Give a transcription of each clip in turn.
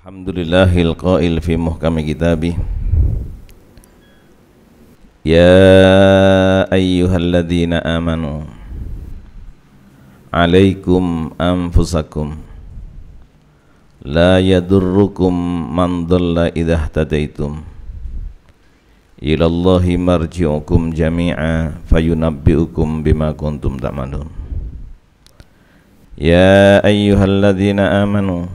Alhamdulillahil qail fi muhkami kitabih. Ya ayyuhalladzina amanu alaikum anfusakum la yadurrukum man dhalla idha ihtadaitum ilallahi marji'ukum jami'a fayunabbi'ukum bima kuntum ta'malun. Ya ayyuhalladzina amanu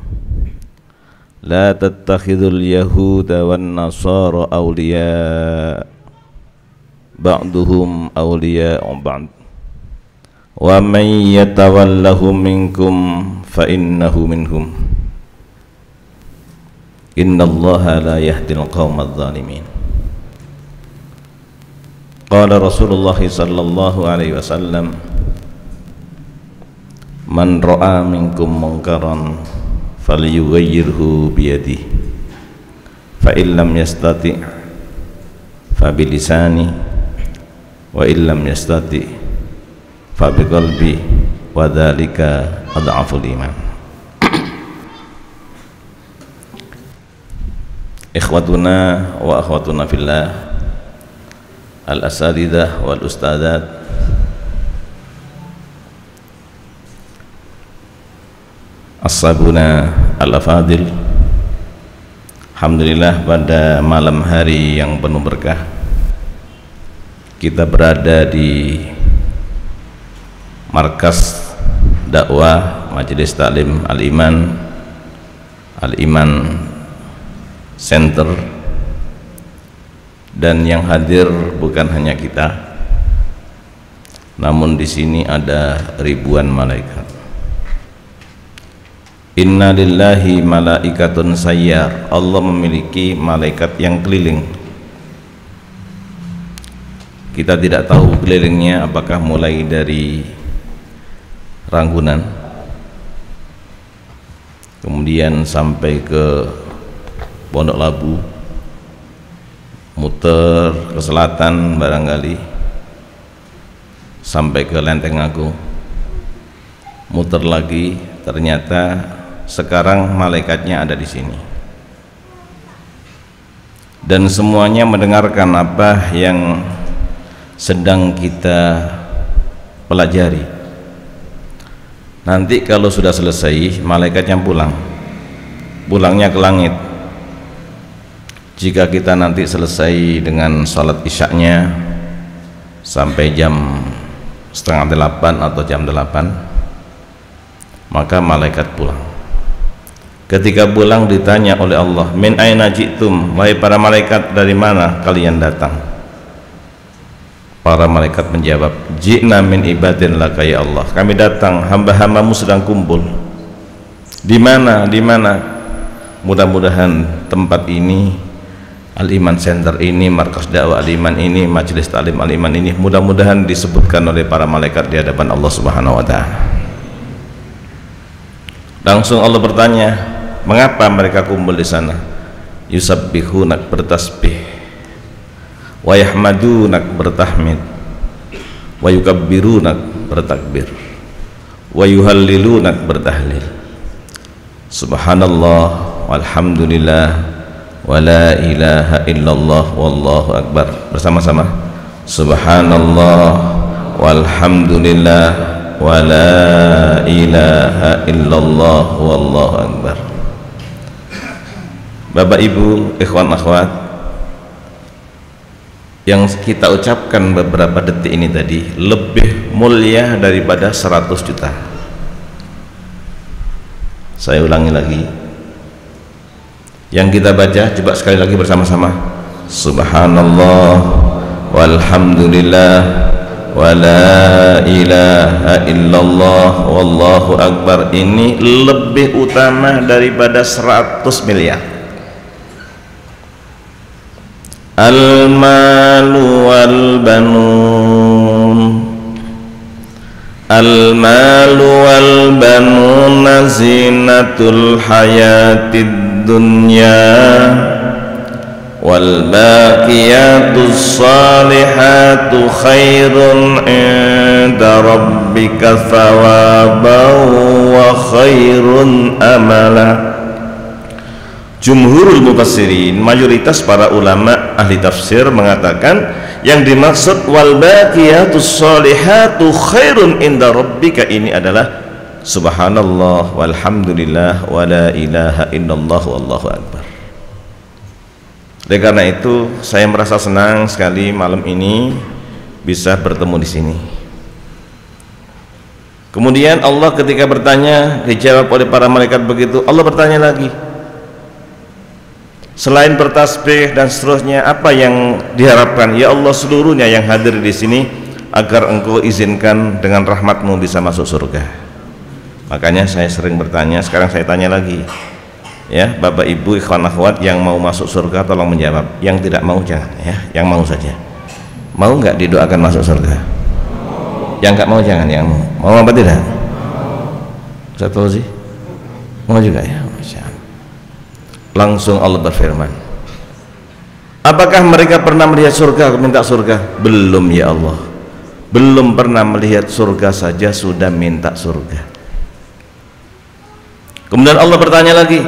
la tattakhidul yahuda wan nasara awliya ba'duhum awliya'u ba'd wa man yatawallahum minkum fa innahu minhum innallaha la yahdil qaumadh dhalimin. Qala Rasulullah sallallahu alaihi wasallam, man ra'a minkum munkaran falyughayyirhu biyadihi fa illam yastati' fa bilisani wa illam yastati' fa biqalbi wa dzalika adhaful iman. Ikhwatuna wa akhwatuna fillah, al-asatidzah wal ustadzat, as-sabuna al-afadil. Alhamdulillah, pada malam hari yang penuh berkah kita berada di markas dakwah Majelis Taklim Al-Iman Center, dan yang hadir bukan hanya kita, namun di sini ada ribuan malaikat. Inna lillahi malaikatun sayyar, Allah memiliki malaikat yang keliling. Kita tidak tahu kelilingnya apakah mulai dari Ranggunan kemudian sampai ke Pondok Labu, muter ke selatan barangkali sampai ke Lenteng Agung, muter lagi, ternyata sekarang malaikatnya ada di sini, dan semuanya mendengarkan apa yang sedang kita pelajari. Nanti kalau sudah selesai, malaikatnya pulangnya ke langit. Jika kita nanti selesai dengan sholat isyaknya sampai jam 7:30 atau jam 8, maka malaikat pulang. Ketika pulang ditanya oleh Allah, min aina ji'tum, wahai para malaikat, dari mana kalian datang? Para malaikat menjawab, ji'na min ibadin laka ya Allah, kami datang, hamba-hambamu sedang kumpul. Di mana? Di mana? Mudah-mudahan tempat ini, Al-Iman Center ini, markas dakwah Al-Iman ini, Majelis Taklim Al-Iman ini, mudah-mudahan disebutkan oleh para malaikat di hadapan Allah Subhanahu wa ta'ala. Langsung Allah bertanya, mengapa mereka kumpul di sana? Yusabbihunak, bertasbih, wa yahmadunak, bertahmid, wa yukabbirunak, bertakbir, wa yuhallilunak, bertahlil. Subhanallah walhamdulillah wa la ilaha illallah wallahu akbar. Bersama-sama, subhanallah walhamdulillah wa la ilaha illallah wallahu akbar. Bapak Ibu, ikhwan akhwat, yang kita ucapkan beberapa detik ini tadi lebih mulia daripada 100 juta. Saya ulangi lagi, yang kita baca, coba sekali lagi bersama-sama, subhanallah walhamdulillah wa la ilaha illallah wallahu akbar. Ini lebih utama daripada 100 miliar. Al-malu wal banun, al-malu wal banun zinatul hayatid dunya wal baqiyatus salihatu khairun inda rabbika thawaban wa khairun amala. Jumhurul mufassirin, mayoritas para ulama ahli tafsir mengatakan yang dimaksud wal baqiyatus sholihatu khairun inda rabbika ini adalah subhanallah walhamdulillah wala ilaha illallah wallahu akbar. Oleh karena itu saya merasa senang sekali malam ini bisa bertemu di sini. Kemudian Allah ketika bertanya, dijawab oleh para malaikat begitu, Allah bertanya lagi, selain bertasbih dan seterusnya, apa yang diharapkan? Ya Allah, seluruhnya yang hadir di sini agar Engkau izinkan dengan rahmat-Mu bisa masuk surga. Makanya saya sering bertanya, sekarang saya tanya lagi. Ya, Bapak Ibu, ikhwan akhwat yang mau masuk surga tolong menjawab. Yang tidak mau jangan, ya. Yang mau saja. Mau nggak didoakan masuk surga? Yang nggak mau jangan, yang mau. Mau apa tidak? Ustaz Fauzi? Mau juga ya? Masya Allah. Langsung Allah berfirman, apakah mereka pernah melihat surga, minta surga? Belum ya Allah, belum pernah melihat surga saja sudah minta surga. Kemudian Allah bertanya lagi,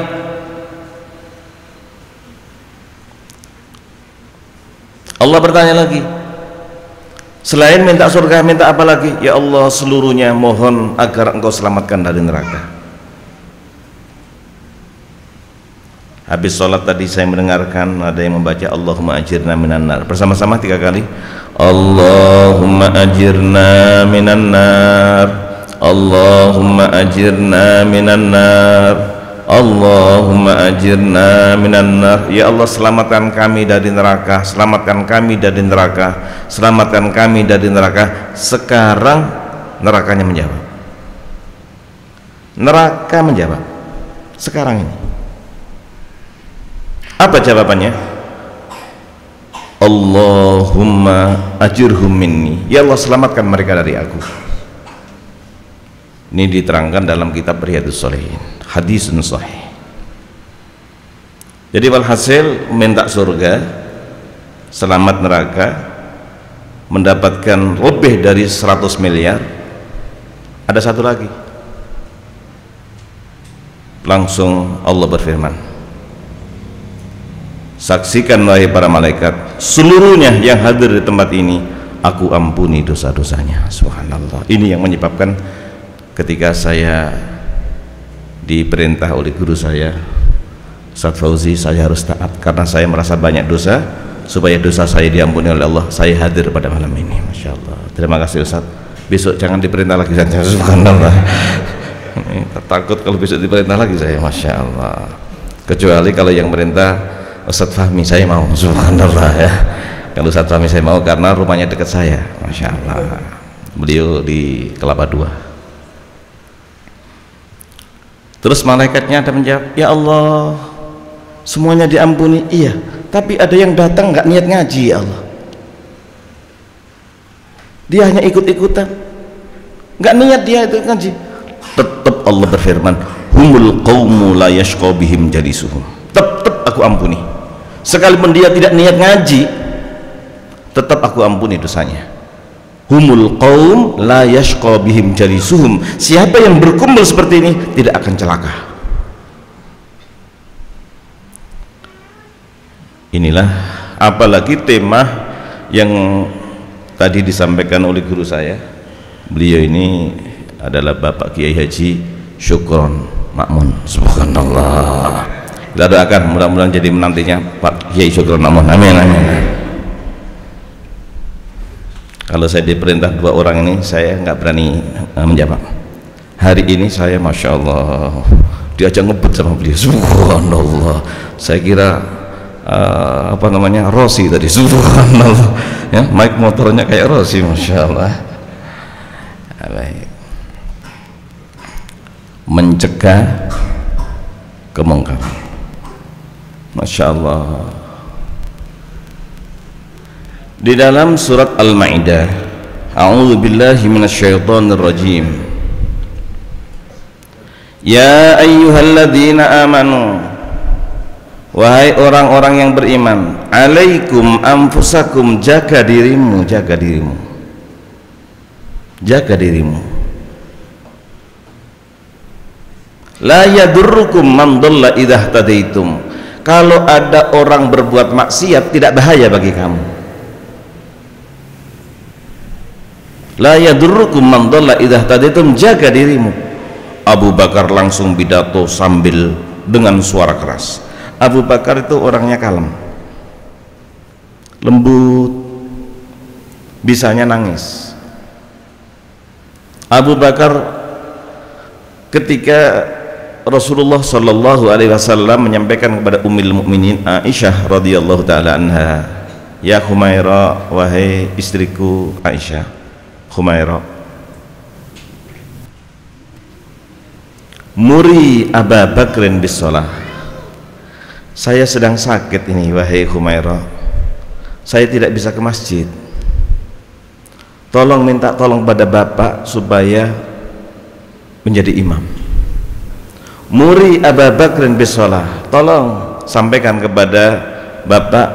selain minta surga minta apa lagi? Ya Allah, seluruhnya mohon agar Engkau selamatkan dari neraka. Habis sholat tadi saya mendengarkan ada yang membaca Allahumma ajirna minan nar. Bersama-sama 3 kali. Allahumma ajirna minan nar. Allahumma ajirna minan nar. Allahumma ajirna minan nar. Ya Allah, selamatkan kami dari neraka. Selamatkan kami dari neraka. Selamatkan kami dari neraka. Sekarang nerakanya menjawab. Neraka menjawab. Sekarang ini. Apa jawabannya? Allahumma ajirhum minni. Ya Allah, selamatkan mereka dari aku. Ini diterangkan dalam kitab Riyadhus Shalihin, hadisun sahih. Jadi walhasil minta surga, selamat neraka, mendapatkan lebih dari 100 miliar. Ada satu lagi. Langsung Allah berfirman, saksikan wahai para malaikat, seluruhnya yang hadir di tempat ini aku ampuni dosa-dosanya. Subhanallah. Ini yang menyebabkan ketika saya diperintah oleh guru saya Ustaz Fauzi, saya harus taat karena saya merasa banyak dosa, supaya dosa saya diampuni oleh Allah, saya hadir pada malam ini. Masya Allah. Terima kasih Ustaz. Besok jangan diperintah lagi saja. Subhanallah. Takut kalau besok diperintah lagi saya. Masya Allah. Kecuali kalau yang merintah Ustaz Fahmi, saya mau. Subhanallah ya. Kalau Ustaz Fahmi saya mau karena rumahnya dekat saya. Masya Allah. Beliau di Kelapa II. Terus malaikatnya ada menjawab, ya Allah, semuanya diampuni. Iya, tapi ada yang datang nggak niat ngaji ya Allah. Dia hanya ikut-ikutan, nggak niat dia itu ngaji. Tetap Allah berfirman, humul qaumu la yashqa bihim jalisuhum. Tetap aku ampuni. Sekalipun dia tidak niat ngaji, tetap aku ampuni dosanya. Humul qaum la yashqa bihim jalisuhum. Siapa yang berkumpul seperti ini tidak akan celaka. Inilah apalagi tema yang tadi disampaikan oleh guru saya. Beliau ini adalah Bapak Kiai Haji Syukron Makmun. Subhanallah. Kita doakan mudah-mudahan jadi menantinya Pak Kiai Syukron Makmun. Amin, amin. Kalau saya diperintah 2 orang ini, saya nggak berani menjawab. Hari ini saya Masya Allah diajak ngebut sama beliau. Subhanallah. Saya kira apa namanya, Rossi tadi. Subhanallah ya, mic motornya kayak Rossi. Masya Allah. Baik. Mencegah kemungkaran. Masya Allah. Di dalam surat Al-Maidah, a'udzu billahi minasyaitonir rajim. Ya ayyuhalladzina amanu, wahai orang-orang yang beriman, alaikum anfusakum, jaga dirimu, jaga dirimu, jaga dirimu. La yadurrukum man dhalla idza ihtadaitum, kalau ada orang berbuat maksiat tidak bahaya bagi kamu. La yadurrukum man dhalla idza tadaitum, jaga dirimu. Abu Bakar langsung pidato sambil dengan suara keras. Abu Bakar itu orangnya kalem, lembut, bisanya nangis. Abu Bakar ketika Rasulullah Shallallahu Alaihi Wasallam menyampaikan kepada Ummul Mukminin Aisyah radhiyallahu taala anha, ya Humaira, wahai istriku Aisyah, Humaira, muri Abu Bakrin bis shalah. Saya sedang sakit ini wahai Humaira, saya tidak bisa ke masjid. Tolong minta tolong pada bapak supaya menjadi imam. Muri Abu Bakrin bis shalah, tolong sampaikan kepada bapak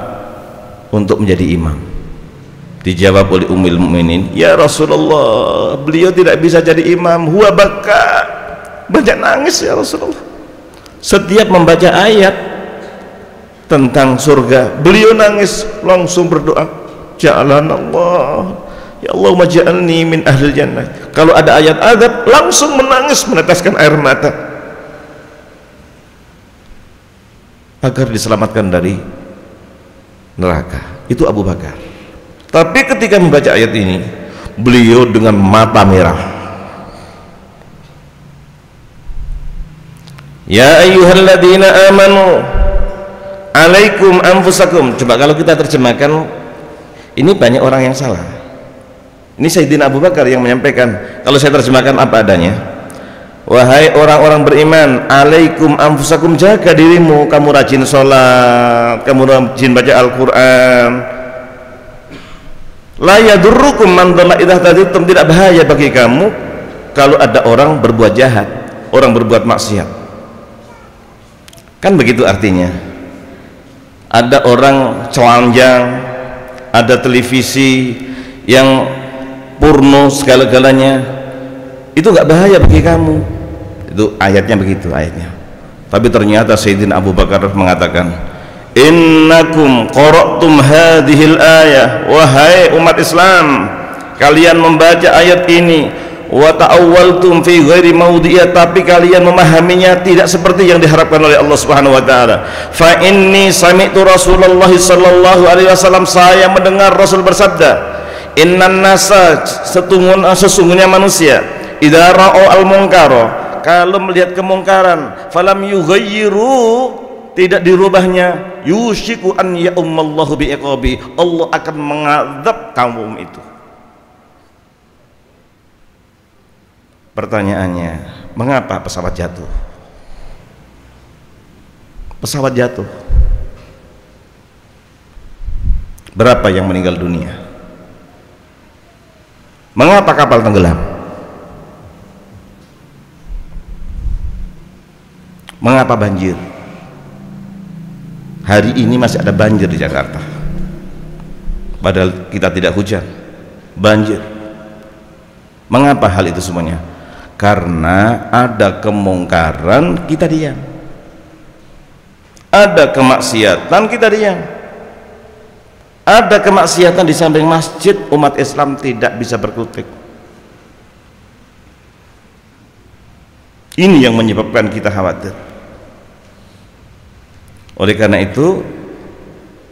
untuk menjadi imam. Dijawab oleh Ummul Mukminin, ya Rasulullah, beliau tidak bisa jadi imam. Huwa baka, banyak nangis ya Rasulullah. Setiap membaca ayat tentang surga beliau nangis, langsung berdoa, ja'alanallah, ya Allah maj'alni min ahlil jannah. Kalau ada ayat azab langsung menangis, meneteskan air mata agar diselamatkan dari neraka. Itu Abu Bakar. Tapi ketika membaca ayat ini beliau dengan mata merah. Ya ayyuhalladzina amanu alaikum anfusakum. Coba kalau kita terjemahkan, ini banyak orang yang salah. Ini Sayyidina Abu Bakar yang menyampaikan. Kalau saya terjemahkan apa adanya, wahai orang-orang beriman, alaikum anfusakum, jaga dirimu, kamu rajin sholat, kamu rajin baca Al-Quran. La yadurrukum man dhalla idza tadaitum, tidak bahaya bagi kamu kalau ada orang berbuat jahat, orang berbuat maksiat. Kan begitu artinya. Ada orang telanjang, ada televisi yang porno segala-galanya, itu nggak bahaya bagi kamu. Itu ayatnya begitu ayatnya. Tapi ternyata Sayyidina Abu Bakar mengatakan, innakum qara'tum hadhil ayah, wahai umat Islam, kalian membaca ayat ini, wa ta'awwaltum fi ghairi maudhi'a, tapi kalian memahaminya tidak seperti yang diharapkan oleh Allah Subhanahu wa taala. Fa inni sami'tu Rasulullah sallallahu alaihi wasallam, saya mendengar Rasul bersabda, innan nasa, sesungguhnya manusia, idza ra'au al-munkara, kalau melihat kemungkaran, falam yughayyiru, tidak dirubahnya, yushiku an ya'ummallahu bi'iqabi, Allah akan mengadab kaum itu. Pertanyaannya, mengapa pesawat jatuh? Pesawat jatuh, berapa yang meninggal dunia? Mengapa kapal tenggelam? Mengapa banjir? Hari ini masih ada banjir di Jakarta, padahal kita tidak hujan, banjir. Mengapa hal itu semuanya? Karena ada kemungkaran, kita diam. Ada kemaksiatan, kita diam. Ada kemaksiatan di samping masjid, umat Islam tidak bisa berkutik. Ini yang menyebabkan kita khawatir. Oleh karena itu,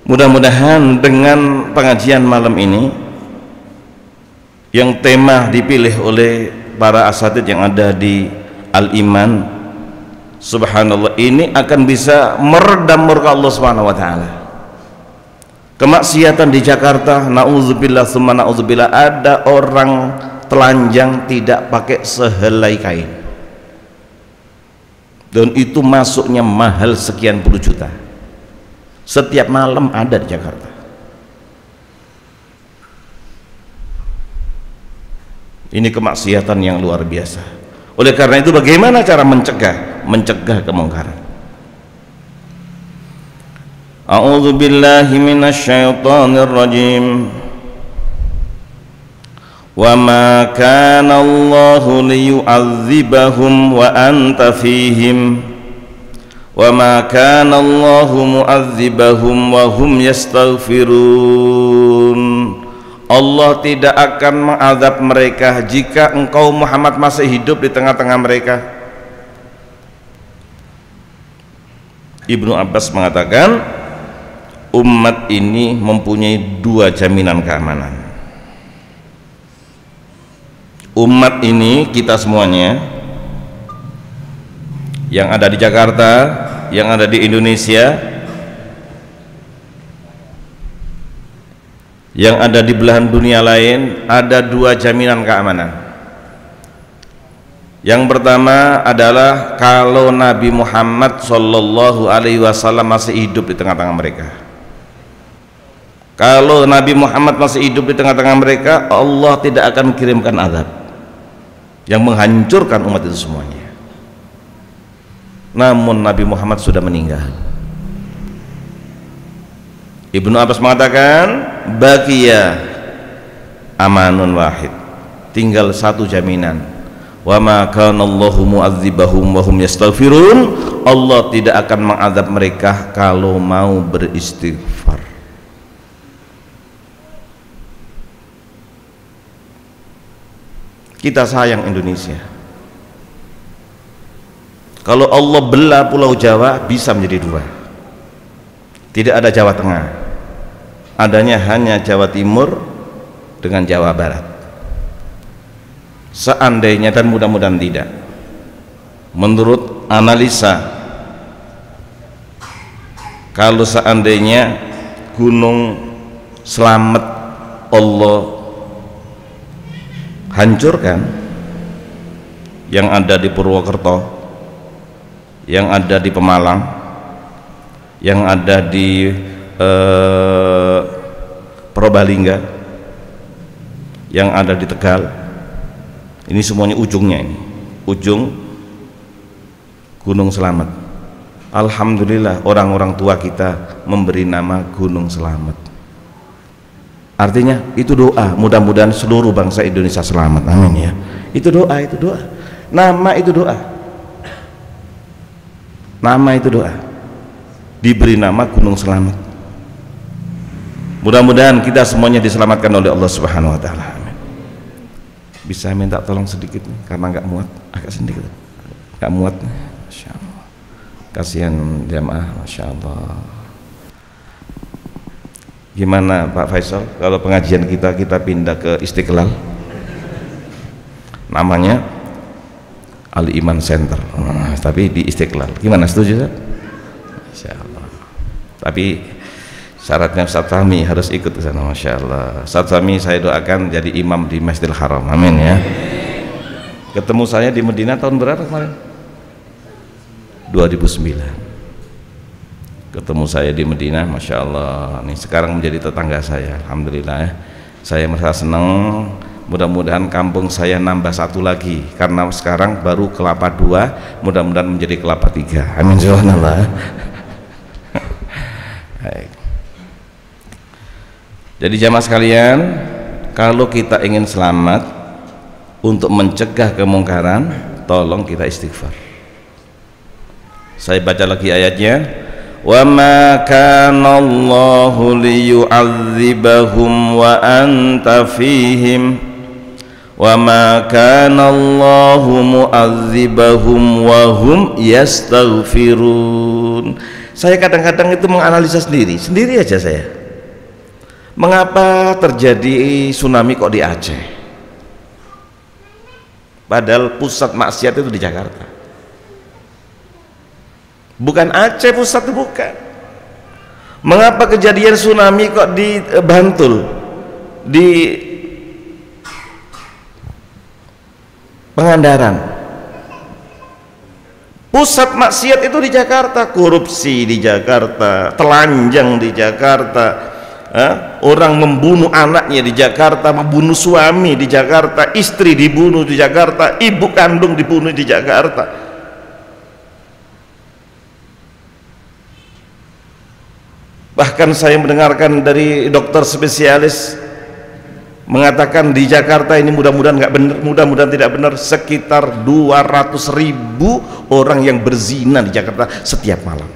mudah-mudahan dengan pengajian malam ini yang tema dipilih oleh para asatidz yang ada di Al-Iman, subhanallah, ini akan bisa meredam murka Allah Subhanahu wa taala. Kemaksiatan di Jakarta, na'udzubillah tsumma na'udzubillah, ada orang telanjang tidak pakai sehelai kain, dan itu masuknya mahal sekian puluh juta setiap malam, ada di Jakarta. Ini kemaksiatan yang luar biasa. Oleh karena itu, bagaimana cara mencegah kemungkaran? A'udzu billahi minasyaitonir rajim. Wa ma kana Allahu liyu'adzibahum wa anta fihim wa ma kana Allahu mu'adzibahum wa hum yastaghfirun. Allah tidak akan mengazab mereka jika engkau Muhammad masih hidup di tengah-tengah mereka. Ibnu Abbas mengatakan umat ini mempunyai dua jaminan keamanan. Umat ini, kita semuanya yang ada di Jakarta, yang ada di Indonesia, yang ada di belahan dunia lain, ada dua jaminan keamanan. Yang pertama adalah kalau Nabi Muhammad Shallallahu Alaihi Wasallam masih hidup di tengah-tengah mereka. Kalau Nabi Muhammad masih hidup di tengah-tengah mereka, Allah tidak akan kirimkan azab yang menghancurkan umat itu semuanya. Namun Nabi Muhammad sudah meninggal. Ibnu Abbas mengatakan baqiya amanun wahid, tinggal satu jaminan, wa ma kana Allahu mu'adzibahum wa hum yastaghfirun. Allah tidak akan mengazab mereka kalau mau beristighfar. Kita sayang Indonesia. Kalau Allah belah Pulau Jawa bisa menjadi dua. Tidak ada Jawa Tengah, adanya hanya Jawa Timur dengan Jawa Barat. Seandainya, dan mudah-mudahan tidak, menurut analisa, kalau seandainya Gunung Slamet Allah hancurkan, yang ada di Purwokerto, yang ada di Pemalang, yang ada di Purbalingga, yang ada di Tegal, ini semuanya ujungnya, ini ujung Gunung Slamet. Alhamdulillah orang-orang tua kita memberi nama Gunung Slamet. Artinya itu doa, mudah-mudahan seluruh bangsa Indonesia selamat, amin ya. Itu doa, itu doa. Nama itu doa. Nama itu doa. Diberi nama Gunung Slamet. Mudah-mudahan kita semuanya diselamatkan oleh Allah Subhanahu wa taala. Amin. Bisa minta tolong sedikit nih, karena nggak muat, agak sedikit. Nggak muat nih. Masya Allah. Kasihan jamaah, Masya Allah. Gimana Pak Faisal kalau pengajian kita pindah ke Istiqlal, namanya Al Iman Center, tapi di Istiqlal, gimana, setuju? Masya Allah. Tapi syaratnya Ustaz Fahmi harus ikut ke sana. Masya Allah. Ustaz Fahmi saya doakan jadi imam di Masjidil Haram, amin ya. Ketemu saya di Medina tahun berapa kemarin? 2009. Ketemu saya di Medina, Masya Allah. Nih sekarang menjadi tetangga saya, alhamdulillah ya. Saya merasa senang. Mudah-mudahan kampung saya nambah satu lagi, karena sekarang baru Kelapa 2, mudah-mudahan menjadi Kelapa 3, amin subhanallah. Baik. Jadi jamaah sekalian, kalau kita ingin selamat, untuk mencegah kemungkaran, tolong kita istighfar. Saya baca lagi ayatnya. Wa ma kana Allahu liyu'adzibahum wa anta fihim wa ma kana Allahu mu'adzibahum wa hum yastaghfirun. Saya kadang-kadang itu menganalisa sendiri aja saya. Mengapa terjadi tsunami kok di Aceh? Padahal pusat maksiat itu di Jakarta. Bukan Aceh pusat, itu bukan. Mengapa kejadian tsunami kok di Bantul, di Pangandaran? Pusat maksiat itu di Jakarta, korupsi di Jakarta, telanjang di Jakarta, orang membunuh anaknya di Jakarta, membunuh suami di Jakarta, istri dibunuh di Jakarta, ibu kandung dibunuh di Jakarta. Bahkan saya mendengarkan dari dokter spesialis mengatakan di Jakarta ini mudah-mudahan nggak benar, mudah-mudahan tidak benar, sekitar 200.000 orang yang berzina di Jakarta setiap malam.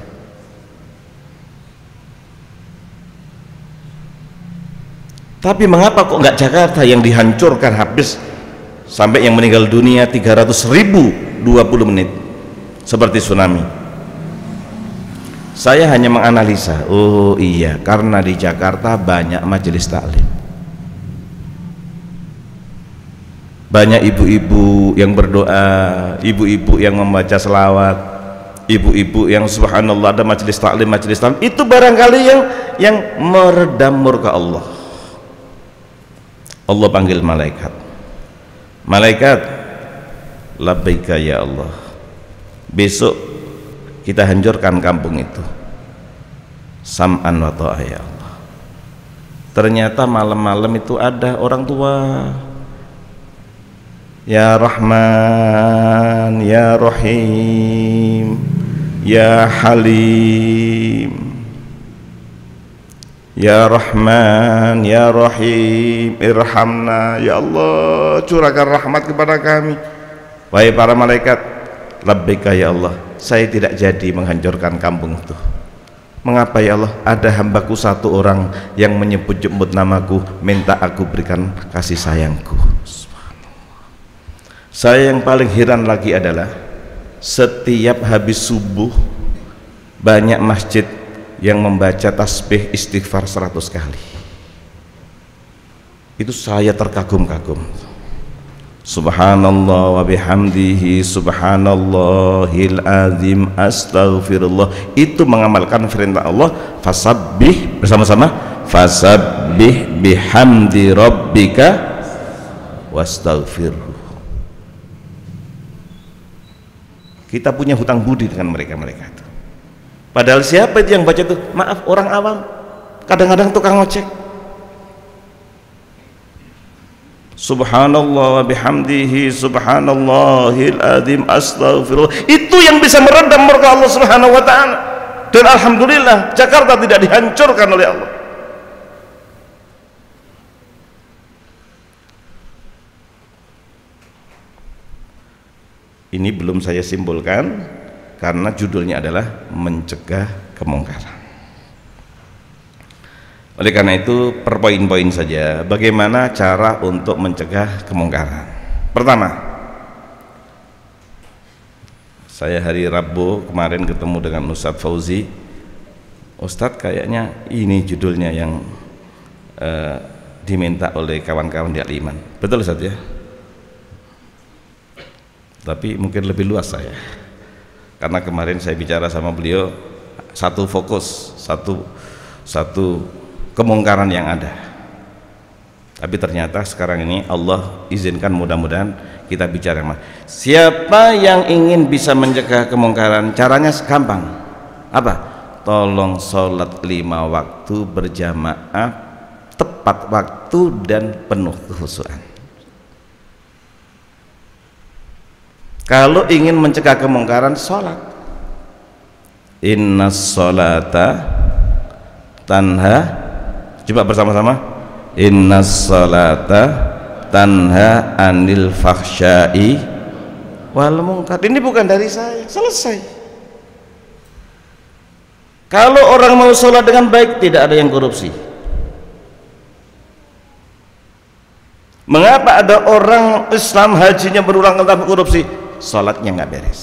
Tapi mengapa kok nggak Jakarta yang dihancurkan habis sampai yang meninggal dunia 300.000 20 menit seperti tsunami? Saya hanya menganalisa, oh iya, karena di Jakarta banyak majelis taklim, banyak ibu-ibu yang berdoa, ibu-ibu yang membaca selawat, ibu-ibu yang subhanallah ada majelis taklim, itu barangkali yang meredam murka Allah. Allah panggil malaikat, malaikat labbaika ya Allah, besok kita hancurkan kampung itu, sam'an wa ta'ah ya Allah. Ternyata malam-malam itu ada orang tua, ya Rahman ya Rahim ya Halim, ya Rahman ya Rahim irhamna, ya Allah curahkan rahmat kepada kami. Wahai para malaikat, labbaika ya Allah, saya tidak jadi menghancurkan kampung itu. Mengapa ya Allah? Ada hambaku satu orang yang menyebut-nyebut namaku, minta aku berikan kasih sayangku. Saya yang paling heran lagi adalah setiap habis subuh banyak masjid yang membaca tasbih istighfar 100 kali. Itu saya terkagum-kagum. Subhanallah wa bihamdihi subhanallahil azim astaghfirullah. Itu mengamalkan firman Allah, fasabbih, bersama-sama, fasabbih bihamdi rabbika wastaghfirhu. Kita punya hutang budi dengan mereka-mereka itu. Padahal siapa itu yang baca itu? Maaf, orang awam, kadang-kadang tukang ojek. Subhanallah wa bihamdihi subhanallahil azim astaghfirullah. Itu yang bisa meredam murka Allah Subhanahu wa taala. Dan alhamdulillah Jakarta tidak dihancurkan oleh Allah. Ini belum saya simpulkan karena judulnya adalah mencegah kemungkaran. Oleh karena itu per poin-poin saja bagaimana cara untuk mencegah kemungkaran. Pertama, saya hari Rabu kemarin ketemu dengan Ustadz Fauzi. Ustadz, kayaknya ini judulnya yang diminta oleh kawan-kawan di Al-Iman. Betul Ustadz ya? Tapi mungkin lebih luas saya, karena kemarin saya bicara sama beliau satu fokus, satu kemungkaran yang ada. Tapi ternyata sekarang ini Allah izinkan, mudah-mudahan kita bicara siapa yang ingin bisa mencegah kemungkaran. Caranya gampang, apa? Tolong sholat 5 waktu berjamaah tepat waktu dan penuh kekhusyuan. Kalau ingin mencegah kemungkaran, sholat. Innas sholata tanha, coba bersama-sama, innas sholata tanha anil fakhsyai wal munkar. Ini bukan dari saya, selesai. Kalau orang mau sholat dengan baik, tidak ada yang korupsi. Mengapa ada orang Islam hajinya berulang kali tapi korupsi? Sholatnya nggak beres.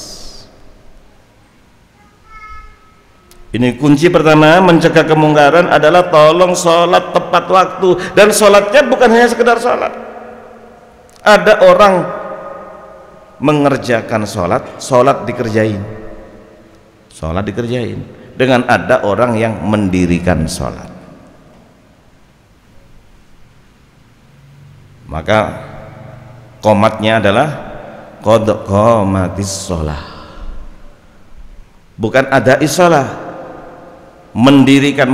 Ini kunci pertama mencegah kemungkaran adalah tolong sholat tepat waktu. Dan sholatnya bukan hanya sekedar sholat. Ada orang mengerjakan sholat dikerjain, sholat dikerjain. Dengan ada orang yang mendirikan sholat. Maka qomatnya adalah qad qamatis sholah, bukan ada isolah. Mendirikan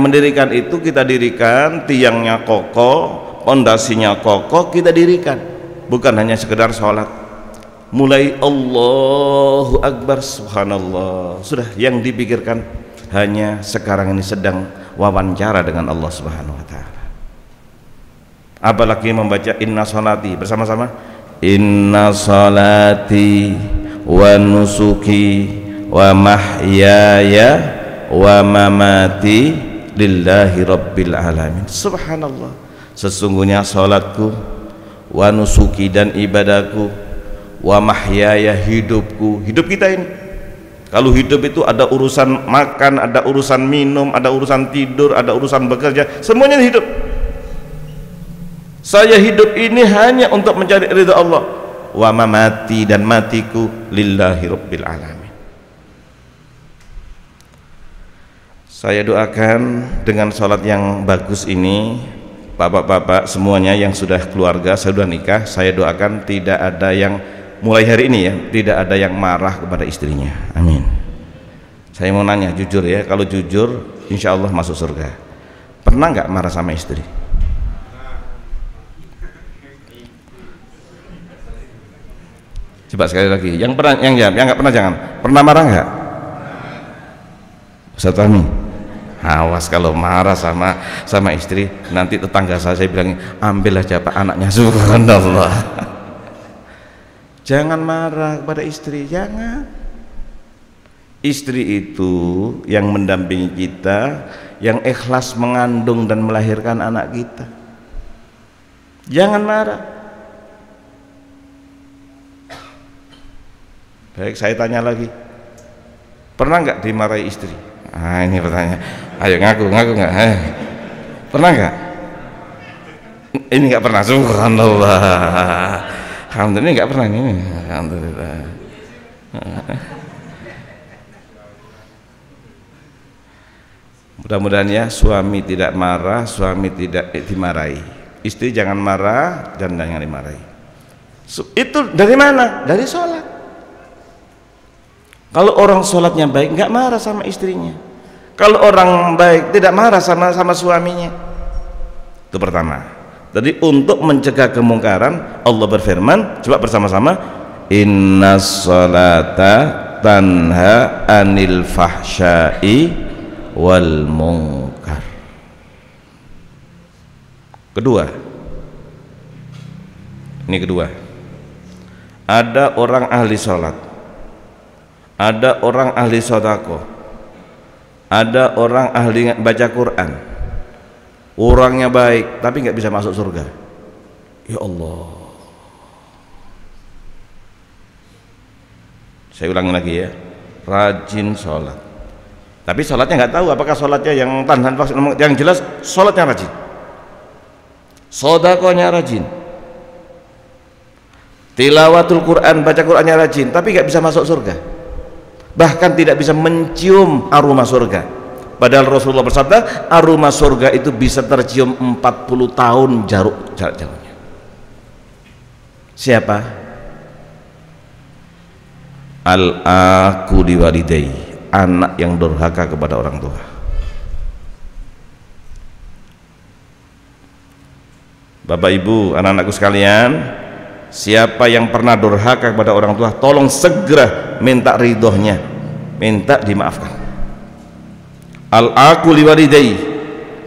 itu kita dirikan, tiangnya kokoh, pondasinya kokoh, kita dirikan, bukan hanya sekedar sholat. Mulai Allahu Akbar, subhanallah, sudah yang dipikirkan hanya sekarang ini sedang wawancara dengan Allah Subhanahu wa ta'ala. apalagi membaca inna sholati bersama-sama, inna sholati wa nusuki wa mahyaya wa mamati lillahi rabbil alamin. Subhanallah, sesungguhnya salatku, wa nusuki dan ibadahku, wa mahyaya hidupku. Hidup kita ini, kalau hidup itu ada urusan makan, ada urusan minum, ada urusan tidur, ada urusan bekerja, semuanya hidup. Saya hidup ini hanya untuk mencari ridha Allah. Wa mamati dan matiku lillahi rabbil alamin. Saya doakan dengan sholat yang bagus ini, bapak-bapak semuanya yang sudah keluarga, sudah nikah, saya doakan tidak ada yang mulai hari ini ya, tidak ada yang marah kepada istrinya. Amin. Saya mau nanya jujur ya, kalau jujur insya Allah masuk surga. Pernah nggak marah sama istri? Coba sekali lagi, yang pernah, yang nggak pernah jangan. Pernah marah nggak? Ustaz Fahmi, awas kalau marah sama istri, nanti tetangga saya bilang ambil aja pak anaknya. Subhanallah. Jangan marah kepada istri, jangan. Istri itu yang mendampingi kita, yang ikhlas mengandung dan melahirkan anak kita. Jangan marah. Baik, saya tanya lagi, pernah nggak dimarahi istri? Ah, ini pertanyaan. Ayo ngaku nggak? Pernah nggak? Ini nggak pernah. Subhanallah. Alhamdulillah nggak pernah ini. Alhamdulillah. Mudah-mudahan ya suami tidak marah, suami tidak dimarahi. Istri jangan marah dan jangan dimarahi. Itu dari mana? Dari sholat. Kalau orang sholatnya baik nggak marah sama istrinya. Kalau orang baik tidak marah sama suaminya. Itu pertama. Jadi untuk mencegah kemungkaran, Allah berfirman, coba bersama-sama, innas sholata tanha anil fahsyai wal munkar. Kedua, ini kedua, ada orang ahli sholat, ada orang ahli sedekah, ada orang ahli baca Quran, orangnya baik tapi nggak bisa masuk surga. Ya Allah, saya ulangi lagi ya, rajin sholat tapi sholatnya nggak tahu apakah sholatnya yang tanhan, yang jelas sholatnya rajin, sedekahnya rajin, tilawatul Quran, baca Qurannya rajin tapi nggak bisa masuk surga, bahkan tidak bisa mencium aroma surga. Padahal Rasulullah bersabda aroma surga itu bisa tercium 40 tahun jarak jauhnya. Siapa? Al-aqu liwalidayhi, anak yang durhaka kepada orang tua. Bapak Ibu, anak-anakku sekalian, siapa yang pernah durhaka kepada orang tua, tolong segera minta ridhonya, minta dimaafkan. Al-aqu liwalidayhi,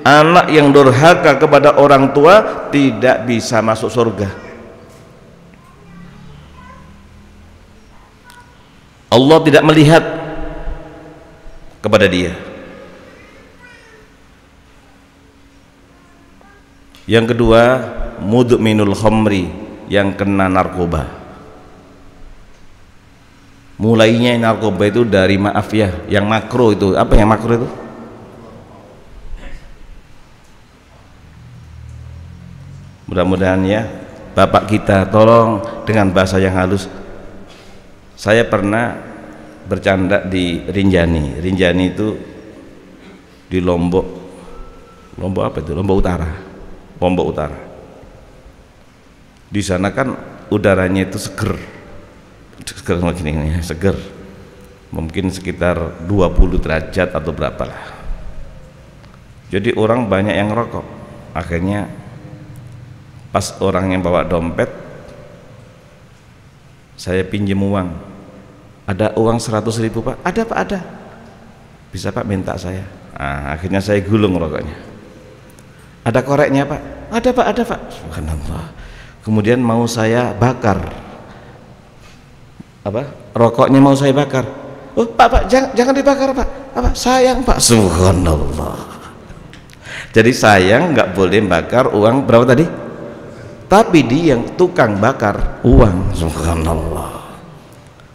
anak yang durhaka kepada orang tua tidak bisa masuk surga. Allah tidak melihat kepada dia. Yang kedua, mudminul khamri, yang kena narkoba. Mulainya narkoba itu dari, maaf ya, yang makro itu, apa yang makro itu? Mudah-mudahan ya Bapak kita tolong dengan bahasa yang halus. Saya pernah bercanda di Rinjani. Rinjani itu di Lombok apa itu? Lombok Utara. Di sana kan udaranya itu seger begini, seger, mungkin sekitar 20 derajat atau berapa lah. Jadi orang banyak yang rokok. Akhirnya pas orang yang bawa dompet, saya pinjam uang, ada uang 100.000 pak? Ada pak, ada. Bisa pak minta saya? Nah, akhirnya saya gulung rokoknya. Ada koreknya Pak? Ada Pak, ada Pak. Subhanallah. Kemudian mau saya bakar, apa? Rokoknya mau saya bakar. Oh Pak, jangan dibakar Pak. Apa? Sayang Pak. Subhanallah. Jadi sayang nggak boleh bakar uang berapa tadi? Tapi dia yang tukang bakar uang. Subhanallah.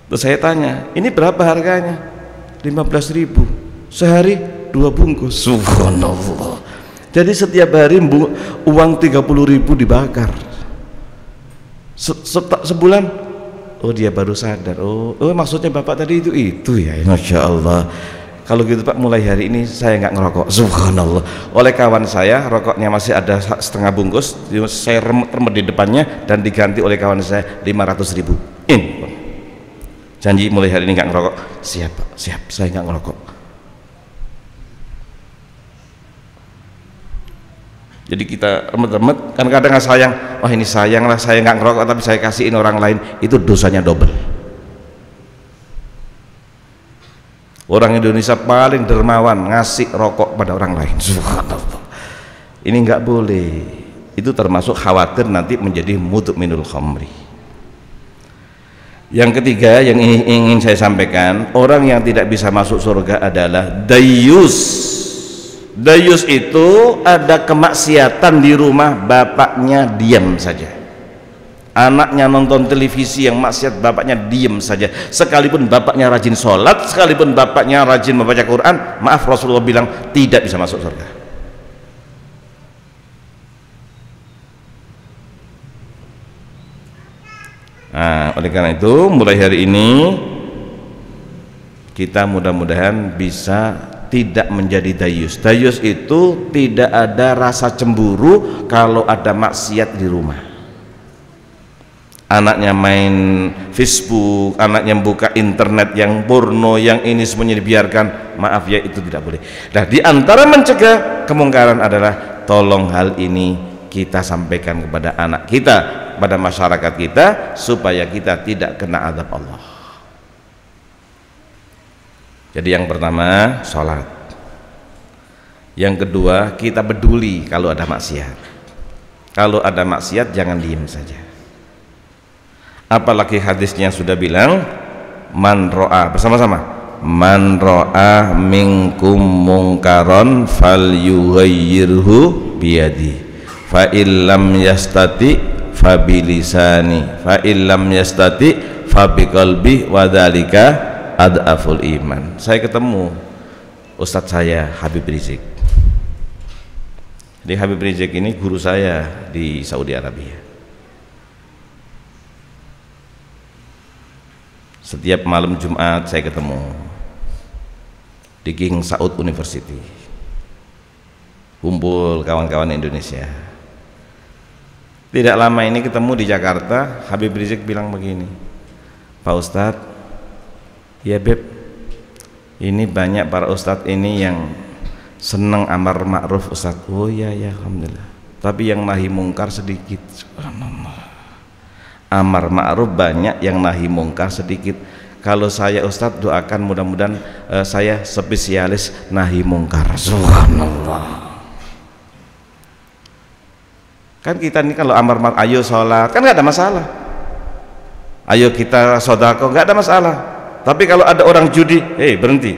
Terus saya tanya, ini berapa harganya? 15.000. Sehari 2 bungkus. Subhanallah. Jadi setiap hari uang 30.000 dibakar. Sebulan, oh dia baru sadar. Oh maksudnya bapak tadi itu ya. Masya Allah. Kalau gitu Pak, mulai hari ini saya nggak ngerokok. Subhanallah. Oleh kawan saya rokoknya masih ada setengah bungkus, saya remet di depannya dan diganti oleh kawan saya 500.000. Janji mulai hari ini nggak ngerokok. Siap Pak, siap. Saya nggak ngerokok. Jadi kita remet-remet, kan kadang sayang, wah ini sayang lah saya nggak ngerokok tapi saya kasihin orang lain, itu dosanya double. Orang Indonesia paling dermawan ngasih rokok pada orang lain. Subhanallah. Ini nggak boleh. Itu termasuk khawatir nanti menjadi mudminul khamri. Yang ketiga yang ingin saya sampaikan, orang yang tidak bisa masuk surga adalah dayus. Dayus itu ada kemaksiatan di rumah, bapaknya diam saja. Anaknya nonton televisi yang maksiat, bapaknya diam saja. Sekalipun bapaknya rajin sholat, sekalipun bapaknya rajin membaca Quran, maaf Rasulullah bilang tidak bisa masuk surga. Nah, oleh karena itu mulai hari ini kita mudah-mudahan bisa tidak menjadi dayus. Dayus itu tidak ada rasa cemburu kalau ada maksiat di rumah. Anaknya main Facebook, anaknya buka internet yang porno, yang ini semuanya dibiarkan, maaf ya, itu tidak boleh. Nah, di antara mencegah kemungkaran adalah tolong hal ini kita sampaikan kepada anak kita, pada masyarakat kita, supaya kita tidak kena azab Allah. Jadi yang pertama sholat, yang kedua kita peduli kalau ada maksiat. Kalau ada maksiat jangan diem saja. Apalagi hadisnya sudah bilang, man ro'a, bersama-sama, man ro'a minkum mungkaron fal yughayyirhu biyadi fa illam yastati fa bilisani fa illam yastati fa biqalbi wa dzalika ad'aful iman. Saya ketemu Ustadz saya Habib Rizik. Jadi Habib Rizik ini guru saya di Saudi Arabia. Setiap malam Jumat saya ketemu di King Saud University, kumpul kawan-kawan Indonesia. Tidak lama ini ketemu di Jakarta, Habib Rizik bilang begini, Pak Ustadz, ya Beb, ini banyak para Ustadz ini yang senang amar ma'ruf Ustadz. Oh ya ya, alhamdulillah. Tapi yang nahi mungkar sedikit. Subhanallah. Amar ma'ruf banyak, yang nahi mungkar sedikit. Kalau saya Ustadz doakan mudah-mudahan saya spesialis nahi mungkar. Subhanallah. Kan kita ini kalau amar ma'ruf, ayo sholat, kan nggak ada masalah. Ayo kita sodako, nggak ada masalah. Tapi kalau ada orang judi, berhenti.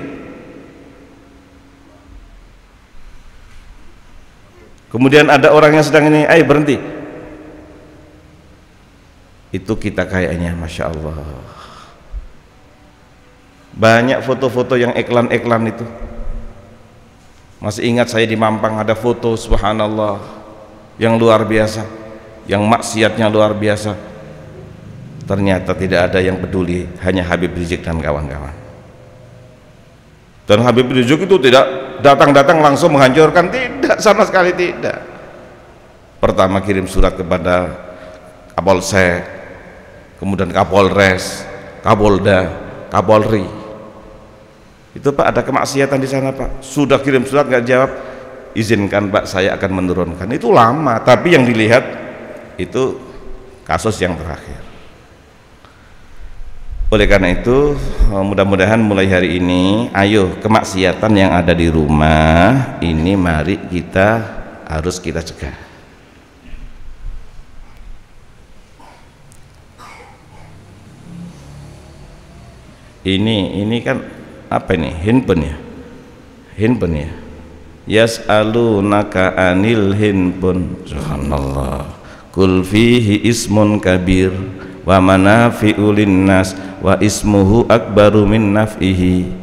Kemudian ada orang yang sedang ini, berhenti. Itu kita kayaknya Masya Allah. Banyak foto-foto yang iklan-iklan itu. Masih ingat saya di Mampang ada foto, subhanallah, yang luar biasa, yang maksiatnya luar biasa. Ternyata tidak ada yang peduli, hanya Habib Rizik dan kawan-kawan. Dan Habib Rizik itu tidak datang-datang langsung menghancurkan, tidak, sama sekali tidak. Pertama kirim surat kepada Kapolsek, kemudian Kapolres, Kapolda, Kapolri. Itu Pak, ada kemaksiatan di sana Pak, sudah kirim surat nggak jawab, izinkan Pak saya akan menurunkan. Itu lama, tapi yang dilihat itu kasus yang terakhir. Oleh karena itu mudah-mudahan mulai hari ini, ayo kemaksiatan yang ada di rumah ini mari kita harus kita cegah. Ini kan apa ini? Handphone ya? Handphone ya? Yas'alunaka anil handphone. Subhanallah. Kul fihi ismun kabir wa manafi'u linnas wa ismuhu akbaru min naf'ihi.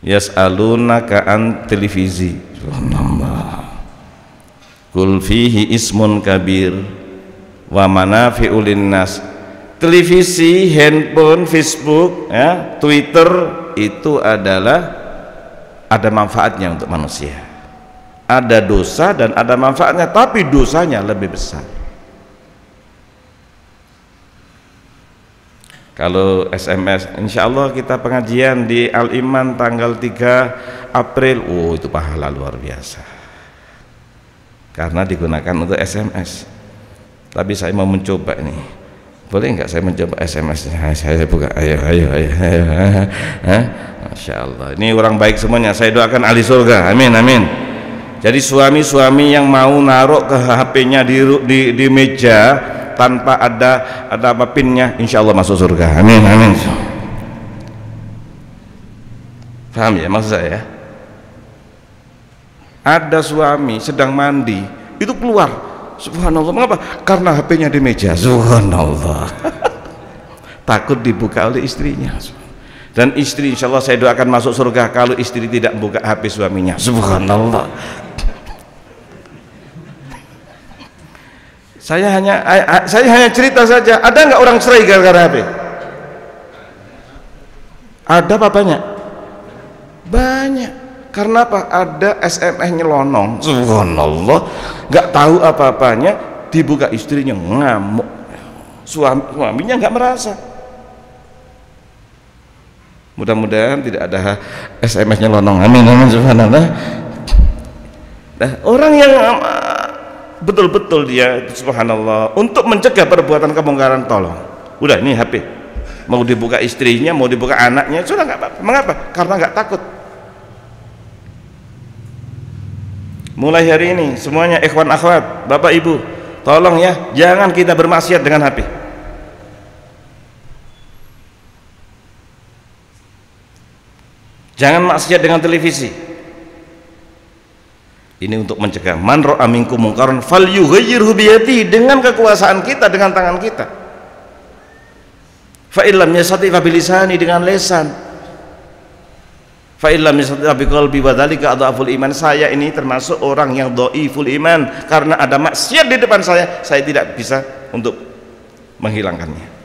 Yas'alunaka an televisi. Subhanallah. Kul fihi ismun kabir wa manafi'u linnas. Televisi, handphone, Facebook, ya, Twitter itu adalah ada manfaatnya untuk manusia. Ada dosa dan ada manfaatnya, tapi dosanya lebih besar. Kalau SMS, insya Allah kita pengajian di Al-Iman tanggal 3 April, oh itu pahala luar biasa karena digunakan untuk SMS. Tapi saya mau mencoba ini, boleh nggak saya mencoba SMS? Saya buka, ayo. Masya Allah, ini orang baik semuanya, saya doakan ahli surga, amin amin. Jadi suami-suami yang mau naruh ke HP-nya di meja tanpa ada apa pinnya, insya Allah masuk surga, amin amin. Paham ya maksud saya? Ada suami sedang mandi, itu keluar, subhanallah, mengapa? Karena HP-nya di meja, subhanallah. Takut dibuka oleh istrinya. Dan istri insya Allah saya doakan masuk surga kalau istri tidak buka HP suaminya, subhanallah. Saya hanya cerita saja. Ada nggak orang cerai gara-gara HP? Ada papanya? Banyak. Karena apa? Ada SMS nyelonong, subhanallah, nggak tahu apa-apanya, dibuka istrinya ngamuk, suaminya nggak merasa. Mudah-mudahan tidak ada SMS nyelonong, amin amin, subhanallah. Nah, orang yang betul-betul dia subhanallah untuk mencegah perbuatan kemungkaran, tolong, udah ini HP mau dibuka istrinya, mau dibuka anaknya, sudah nggak apa-apa. Mengapa? Karena nggak takut. Mulai hari ini semuanya ikhwan akhwat, bapak ibu, tolong ya, jangan kita bermaksiat dengan HP. Jangan maksiat dengan televisi. Ini untuk mencegah. Man ra'a minkum munkaran falyughayyirhu biyadihi, dengan kekuasaan kita, dengan tangan kita. Fa illam yastati' fa bilisani, dengan lesan. Fa illam yastati' bi qalbi wa dzalika adhaful iman. Saya ini termasuk orang yang dhaiful iman, karena ada maksiat di depan saya tidak bisa untuk menghilangkannya.